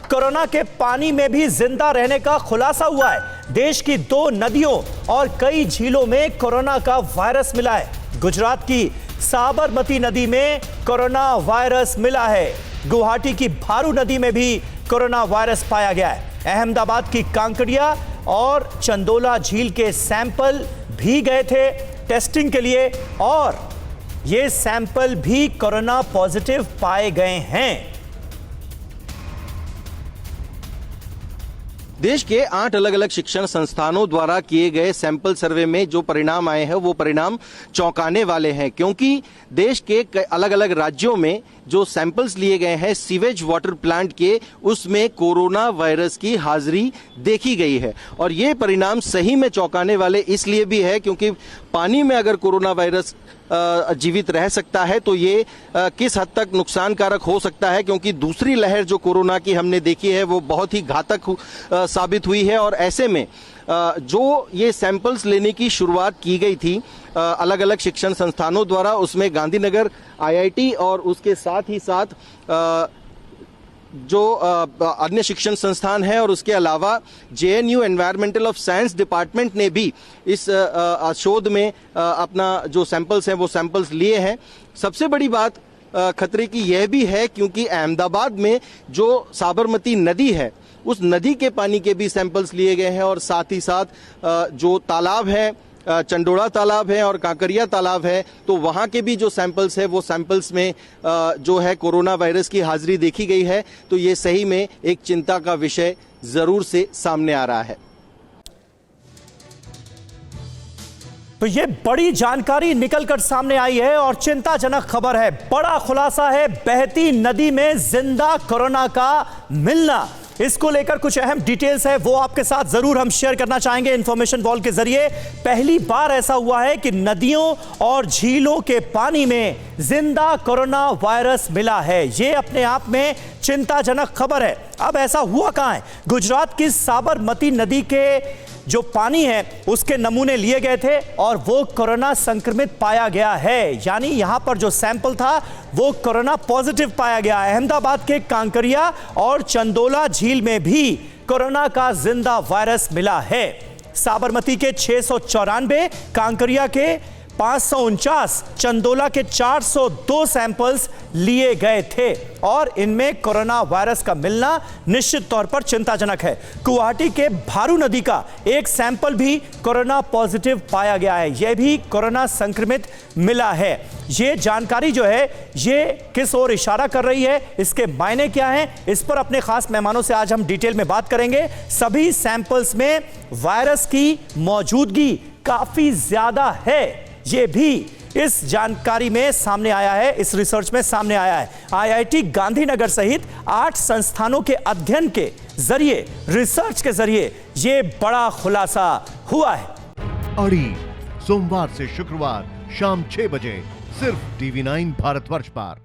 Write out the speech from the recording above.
Corona के पानी में भी जिंदा रहने का खुलासा हुआ है। देश की 2 नदियों और कई झीलों में कोरोना का वायरस मिला है। गुजरात की साबरमती नदी में कोरोना वायरस मिला है। गुवाहाटी की भारू नदी में भी कोरोना वायरस पाया गया है। अहमदाबाद की कांकरिया और चंदोला झील के सैंपल भी गए थे टेस्टिंग के लिए और ये सैंपल भी कोरोना पॉजिटिव पाए गए हैं। देश के 8 अलग अलग शिक्षण संस्थानों द्वारा किए गए सैंपल सर्वे में जो परिणाम आए हैं वो परिणाम चौंकाने वाले हैं, क्योंकि देश के अलग अलग राज्यों में जो सैंपल्स लिए गए हैं सीवेज वाटर प्लांट के, उसमें कोरोना वायरस की हाजिरी देखी गई है। और ये परिणाम सही में चौंकाने वाले इसलिए भी है क्योंकि पानी में अगर कोरोना वायरस जीवित रह सकता है तो ये किस हद तक नुकसानकारक हो सकता है, क्योंकि दूसरी लहर जो कोरोना की हमने देखी है वो बहुत ही घातक साबित हुई है। और ऐसे में जो ये सैंपल्स लेने की शुरुआत की गई थी अलग अलग शिक्षण संस्थानों द्वारा, उसमें गांधीनगर आईआईटी और उसके साथ ही साथ जो अन्य शिक्षण संस्थान है और उसके अलावा JNU environmental of science department ने भी इस शोध में अपना जो सैंपल्स हैं वो सैंपल्स लिए हैं। सबसे बड़ी बात खतरे की यह भी है क्योंकि अहमदाबाद में जो साबरमती नदी है उस नदी के पानी के भी सैंपल्स लिए गए हैं और साथ ही साथ जो तालाब है, चंडोला तालाब है और कांकरिया तालाब है, तो वहाँ के भी जो सैंपल्स है वो सैंपल्स में जो है कोरोना वायरस की हाजिरी देखी गई है। तो ये सही में एक चिंता का विषय जरूर से सामने आ रहा है। तो ये बड़ी जानकारी निकलकर सामने आई है और चिंताजनक खबर है। बड़ा खुलासा है, बहती नदी में जिंदा कोरोना का मिलना। इसको लेकर कुछ अहम डिटेल्स है वो आपके साथ जरूर हम शेयर करना चाहेंगे इंफॉर्मेशन वॉल के जरिए। पहली बार ऐसा हुआ है कि नदियों और झीलों के पानी में जिंदा कोरोना वायरस मिला है। ये अपने आप में चिंताजनक खबर है। अब ऐसा हुआ कहां है? गुजरात की साबरमती नदी के जो पानी है उसके नमूने लिए गए थे और वो कोरोना संक्रमित पाया गया है, यानी यहां पर जो सैंपल था वो कोरोना पॉजिटिव पाया गया है। अहमदाबाद के कांकरिया और चंदोला झील में भी कोरोना का जिंदा वायरस मिला है। साबरमती के 694, कांकरिया के 549, चंदोला के 402 सैंपल्स लिए गए थे और इनमें कोरोना वायरस का मिलना निश्चित तौर पर चिंताजनक है। गुवाहाटी के भारू नदी का एक सैंपल भी कोरोना पॉजिटिव पाया गया है, यह भी कोरोना संक्रमित मिला है। यह जानकारी जो है ये किस ओर इशारा कर रही है, इसके मायने क्या हैं, इस पर अपने खास मेहमानों से आज हम डिटेल में बात करेंगे। सभी सैंपल्स में वायरस की मौजूदगी काफी ज्यादा है, ये भी इस जानकारी में सामने आया है, इस रिसर्च में सामने आया है। आईआईटी गांधीनगर सहित 8 संस्थानों के अध्ययन के जरिए, रिसर्च के जरिए ये बड़ा खुलासा हुआ है। अड़ी सोमवार से शुक्रवार शाम 6 बजे सिर्फ टीवी 9 भारतवर्ष पर।